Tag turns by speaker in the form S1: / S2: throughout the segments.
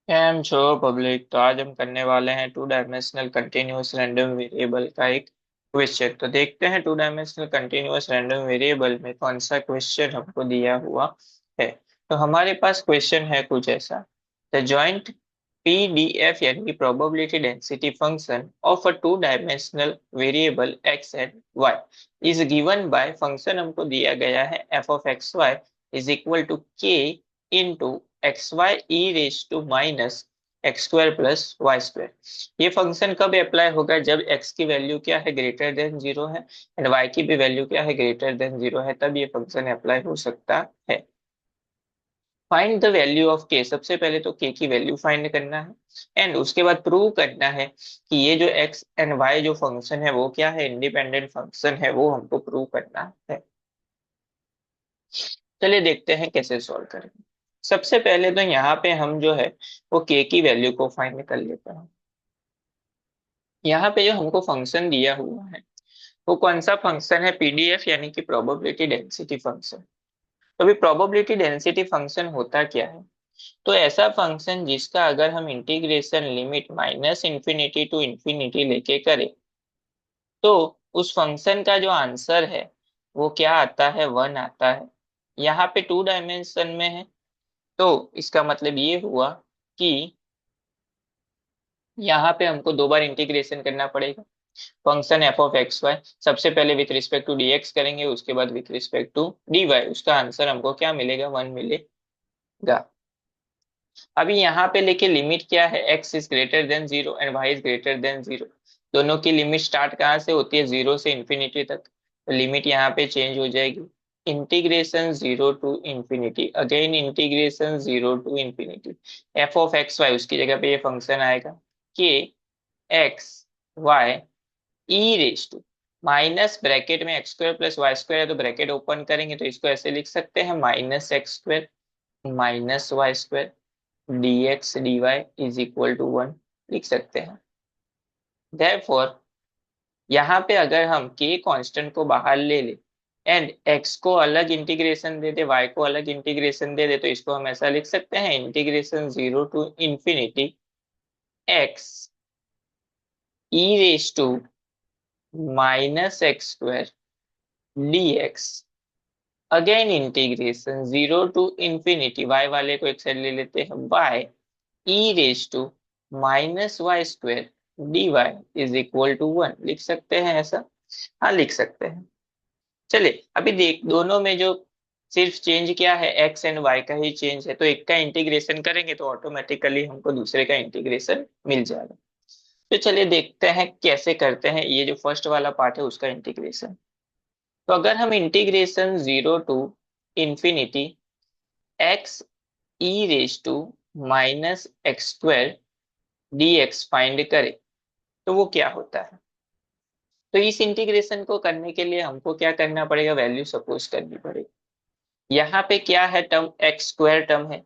S1: Cam छो public. तो आज हम करने वाले हैं two dimensional continuous random variable का एक क्वेश्चन। तो देखते हैं two dimensional continuous random variable में कौन सा क्वेश्चन हमको दिया हुआ है। तो हमारे पास क्वेश्चन है कुछ ऐसा। द जॉइंट पीडीएफ यानी कि probability density function of a two dimensional variable x and Y is given by function हमको दिया गया है f of x y is equal to k into x Y e raise to minus x square plus y square. ये function कब apply होगा? जब x की value क्या है, ग्रेटर देन जीरो है, एंड y की भी वैल्यू क्या है, ग्रेटर देन जीरो है, तब ये फंक्शन अप्लाई हो सकता है। Find the value of k। सबसे पहले तो k की वैल्यू फाइंड करना है एंड उसके बाद प्रूव करना है कि ये जो x एंड y जो फंक्शन है वो क्या है, इंडिपेंडेंट फंक्शन है, वो हमको प्रूव करना है। चलिए देखते हैं कैसे सॉल्व करेंगे। सबसे पहले तो यहाँ पे हम जो है वो k की वैल्यू को फाइंड कर लेते हैं। यहाँ पे जो हमको फंक्शन दिया हुआ है वो कौन सा फंक्शन है? पीडीएफ यानी कि प्रोबेबिलिटी डेंसिटी फंक्शन। तो अभी प्रोबेबिलिटी डेंसिटी फंक्शन होता क्या है? तो ऐसा फंक्शन जिसका अगर हम integration limit minus infinity to infinity लेके करें तो उस फंक्शन का जो आंसर है वो क्या आता है, वन आता है। यहाँ पे टू डायमेंशन में है तो इसका मतलब ये हुआ कि यहाँ पे हमको दो बार इंटीग्रेशन करना पड़ेगा। Function F of x Y सबसे पहले विथ रिस्पेक्ट टू डीएक्स करेंगे, उसके बाद with respect to D Y, उसका आंसर हमको क्या मिलेगा, वन मिलेगा। अभी यहाँ पे लेके लिमिट क्या है, X is greater than zero and Y is greater than zero. दोनों की लिमिट स्टार्ट कहाँ से होती है, जीरो से इंफिनिटी तक। तो लिमिट यहाँ पे चेंज हो जाएगी, integration zero to infinity, again integration zero to infinity. F of x y उसकी जगह पे ये फंक्शन आएगा k x Y e raise to minus bracket में x square plus y square है तो ब्रैकेट ओपन करेंगे तो इसको ऐसे लिख सकते हैं, minus x square minus Y square dx dy is equal to one लिख सकते हैं। देयरफॉर यहाँ पे अगर हम k कांस्टेंट को बाहर ले ले एंड x को अलग इंटीग्रेशन दे दे, y को अलग इंटीग्रेशन दे दे, तो इसको हम ऐसा लिख सकते हैं, integration zero to infinity x E raise to minus x square dx, again integration zero to infinity, y वाले को एक साइड ले लेते हैं, y E raise to minus Y square D Y is equal to one लिख सकते हैं ऐसा। हाँ लिख सकते हैं। चलिए अभी देख, दोनों में जो सिर्फ चेंज क्या है, एक्स एंड वाई का ही चेंज है, तो एक का इंटीग्रेशन करेंगे तो ऑटोमेटिकली हमको दूसरे का इंटीग्रेशन मिल जाएगा। तो चलिए देखते हैं कैसे करते हैं ये जो फर्स्ट वाला पार्ट है उसका इंटीग्रेशन। तो अगर हम integration zero to infinity X E raise to minus x square dx find करें तो वो क्या होता है? तो इस इंटीग्रेशन को करने के लिए हमको क्या करना पड़ेगा, वैल्यू सपोज करनी पड़ेगी। यहाँ पे क्या है, टर्म एक्स स्क्वायर टर्म है,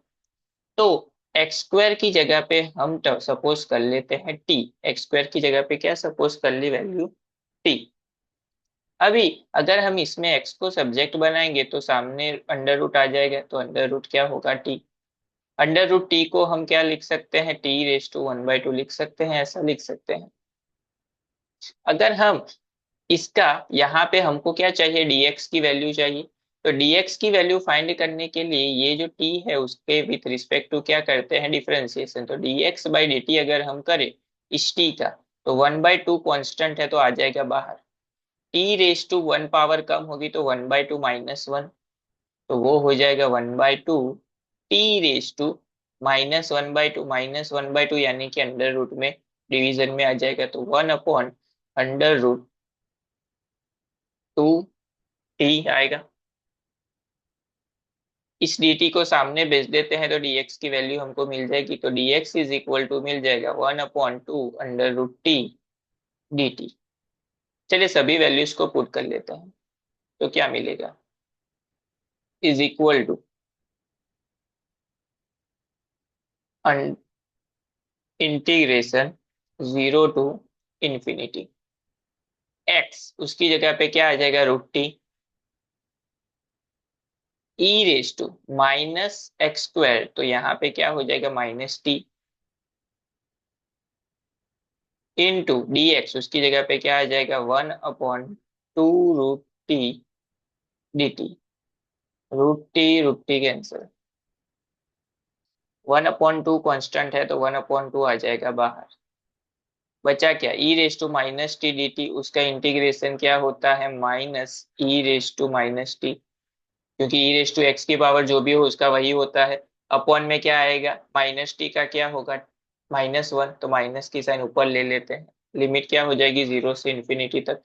S1: तो एक्स स्क्वायर की जगह पे हम सपोज कर लेते हैं टी। एक्स स्क्वायर की जगह पे क्या सपोज कर ली, वैल्यू टी। अभी अगर हम इसमें एक्स को सब्जेक्ट बनाएंगे तो सामने अंडर रूट आ जाएगा, तो अंडर रूट क्या होगा, टी। अंडर रूट टी को हम क्या लिख सकते हैं, T raise to one by two लिख सकते हैं, ऐसा लिख सकते हैं। अगर हम इसका यहाँ पे हमको क्या चाहिए, dx की वैल्यू चाहिए, तो dx की वैल्यू फाइंड करने के लिए ये जो t है उसके विथ रिस्पेक्ट टू क्या करते हैं, डिफरेंशिएशन। तो dx बाई dt अगर हम करें इस t का, तो वन बाई टू कॉन्स्टेंट है तो आ जाएगा बाहर, t raise to one power कम होगी तो one by two minus one, तो वो हो जाएगा one by two t raise to minus one by two, minus one by two यानी कि अंडर रूट में डिवीजन में आ जाएगा, तो one upon under root two T आएगा। इस dt को सामने भेज देते हैं तो dx की वैल्यू हमको मिल जाएगी, तो dx इज इक्वल टू मिल जाएगा one upon two under root T dt। चलिए सभी वैल्यूज को पुट कर लेते हैं तो क्या मिलेगा, is equal to integration zero to infinity x, उसकी जगह पे क्या आ जाएगा, root t e raise to minus x square, तो यहाँ पे क्या हो जाएगा, minus t into d x, उसकी जगह पे क्या आ जाएगा 1/2 √t dt। Root t cancel, 1/2 constant है तो 1/2 आ जाएगा बाहर। बचा क्या, e raise to minus t d t, उसका इंटीग्रेशन क्या होता है minus E raise to minus T, क्योंकि ई रेस टू एक्स की पावर जो भी हो उसका वही होता है। अपॉन में क्या आएगा, माइनस टी का क्या होगा -1, तो माइनस की साइन ऊपर ले लेते हैं। लिमिट क्या हो जाएगी 0 से ∞ तक।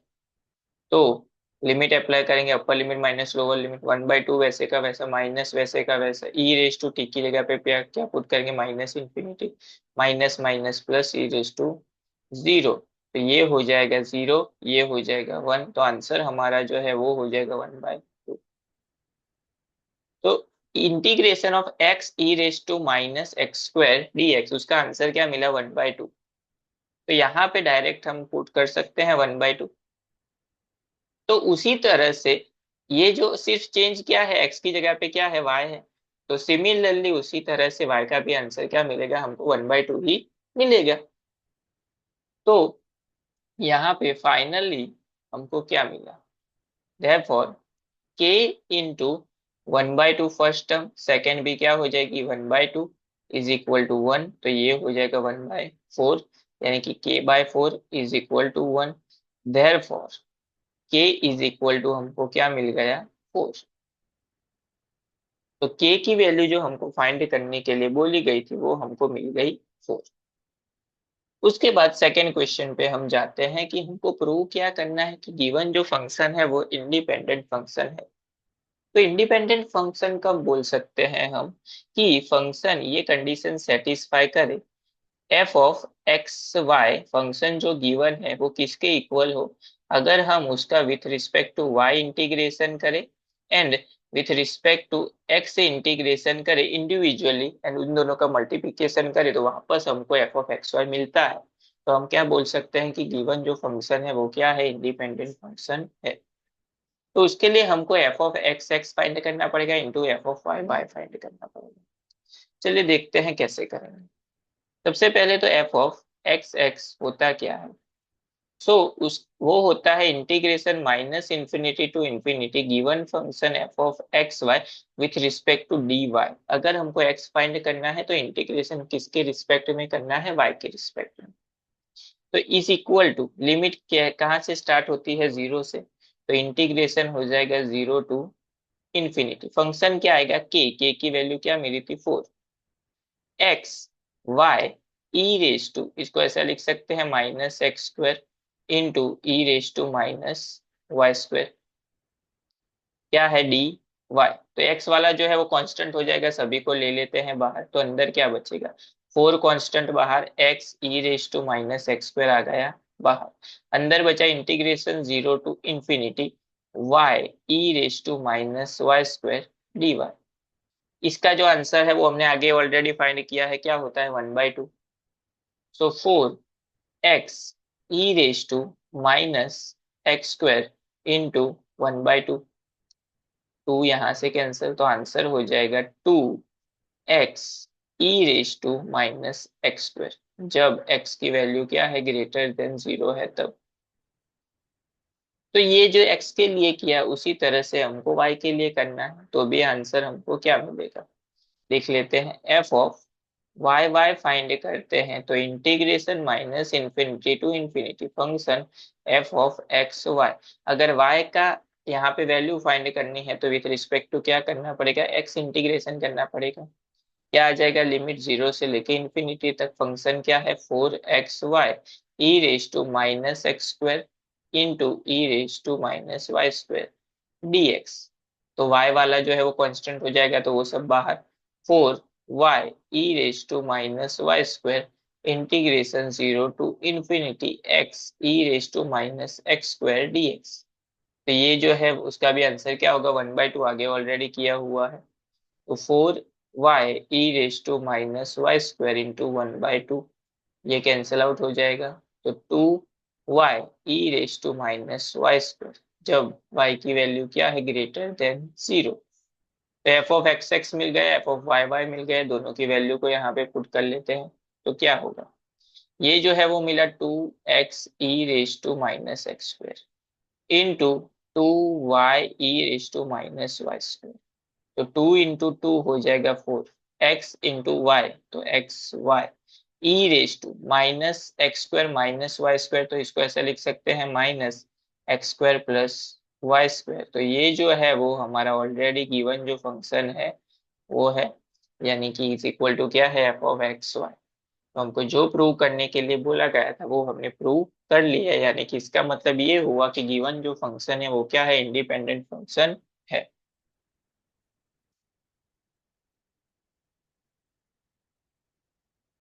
S1: तो लिमिट अप्लाई करेंगे, upper limit minus lower limit 1/2 वैसे का वैसा माइनस वैसे का वैसा, ई रेस टू टी की जगह पे क्या पुट करेंगे -∞, minus minus plus E raise to 0। तो ये हो जाएगा 0, ये हो जाएगा 1, तो आंसर हमारा जो है वो हो जाएगा 1/2। तो integration of X E raise to minus x square D X, उसका आंसर क्या मिला 1/2। तो यहाँ पे डायरेक्ट हम पुट कर सकते हैं 1/2। तो उसी तरह से ये जो सिर्फ चेंज क्या है, एक्स की जगह पे क्या है वाई है, तो सिमिलरली उसी तरह से वाई का भी आंसर क्या मिलेगा हमको 1/2 ही मिलेगा। तो यहाँ पे फाइनली हमको क्या मिला, देयरफॉर के इंटू 1/2 फर्स्ट टर्म, सेकेंड भी क्या हो जाएगी 1/2 इज इक्वल टू 1, तो ये हो जाएगा 1/4, यानी कि k/4 is equal to 1। Therefore k is equal to हमको क्या मिल गया 4। तो k की वैल्यू जो हमको फाइंड करने के लिए बोली गई थी वो हमको मिल गई 4। उसके बाद सेकेंड क्वेश्चन पे हम जाते हैं कि हमको प्रूव क्या करना है कि गिवन जो फंक्शन है वो इंडिपेंडेंट फंक्शन है। तो इंडिपेंडेंट फंक्शन कब बोल सकते हैं हम, कि फंक्शन ये कंडीशन सेटिस्फाई करे, f of x y function जो गिवन है वो किसके इक्वल हो, अगर हम उसका with respect to y integration करें and with respect to x से इंटीग्रेशन करें इंडिविजुअली एंड उन दोनों का मल्टीप्लिकेशन करें तो वापस हमको एफ ऑफ एक्स वाई मिलता है। तो हम क्या बोल सकते हैं कि गिवन जो फंक्शन है वो क्या है, इंडिपेंडेंट फंक्शन है। तो उसके लिए हमको F of X X find करना पड़ेगा into F of Y Y find करना पड़ेगा। चलिए देखते हैं कैसे करेंगे। सबसे पहले तो एफ ऑफ एक्स एक्स होता क्या है, सो उस वो होता है integration -∞ to infinity given function F of x Y with respect to D Y. अगर हमको एक्स फाइंड करना है तो इंटीग्रेशन किसके रिस्पेक्ट में करना है, वाई के रिस्पेक्ट में। तो इज इक्वल टू लिमिट क्या कहाँ से स्टार्ट होती है 0 से, तो इंटीग्रेशन हो जाएगा 0 to ∞। फंक्शन क्या आएगा के की वैल्यू क्या मिली थी 4, X Y E raise to, इसको ऐसा लिख सकते हैं -x² into E raise to -y², क्या है डी वाई। तो एक्स वाला जो है वो कांस्टेंट हो जाएगा, सभी को ले लेते हैं बाहर, तो अंदर क्या बचेगा 4 कांस्टेंट बाहर, X E raise to -x² आ गया बाहर। अंदर बचा integration 0 to ∞ Y E raise to -y² dy। इसका जो आंसर है वो हमने आगे ऑलरेडी फाइंड किया है, क्या होता है 1/2। So 4x E raise to -x² into 1/2, 2 यहाँ से कैंसिल, तो आंसर हो जाएगा 2x E raise to -x², जब x की वैल्यू क्या है ग्रेटर देन 0 है तब। तो ये जो x के लिए किया उसी तरह से हमको y के लिए करना है, तो भी आंसर हमको क्या मिलेगा देख लेते हैं। F of Y Y find करते हैं तो integration -∞ to infinity function F of x Y. अगर y का यहाँ पे वैल्यू फाइंड करनी है तो विथ रिस्पेक्ट टू क्या करना पड़ेगा, x इंटीग्रेशन करना पड़ेगा। क्या आ जाएगा, लिमिट 0 से लेके इंफिनिटी तक, फंक्शन क्या है 4xy E raise to -x² into E raise to -y² dx। तो y वाला जो है वो कांस्टेंट हो जाएगा तो वो सब बाहर, 4y E raise to -y² integration 0 to ∞x E raise to -x² dx। तो ये जो है उसका भी आंसर क्या होगा 1/2, आगे ऑलरेडी किया हुआ है। तो 4y E raise to -y² into 1/2, ये कैंसिल आउट हो जाएगा। तो 2y E raise to -y² जब y की वैल्यू क्या है ग्रेटर देन 0। तो एफ ऑफ एक्स एक्स मिल गया, एफ ऑफ वाई वाई मिल गया, दोनों की वैल्यू को यहाँ पे पुट कर लेते हैं तो क्या होगा, ये जो है वो मिला 2x e⁻x² into 2y e⁻y²। तो 2 × 2 हो जाएगा 4, x × y तो xy e⁻x² तो इसको ऐसा लिख सकते हैं -x² + y²। तो ये जो है वो हमारा ऑलरेडी गिवन जो फंक्शन है वो है, यानी कि इज इक्वल टू क्या है f(x, y)। तो हमको जो प्रूव करने के लिए बोला गया था वो हमने प्रूव कर लिया है, यानी कि इसका मतलब ये हुआ कि गिवन जो फंक्शन है वो क्या है, इंडिपेंडेंट फंक्शन है।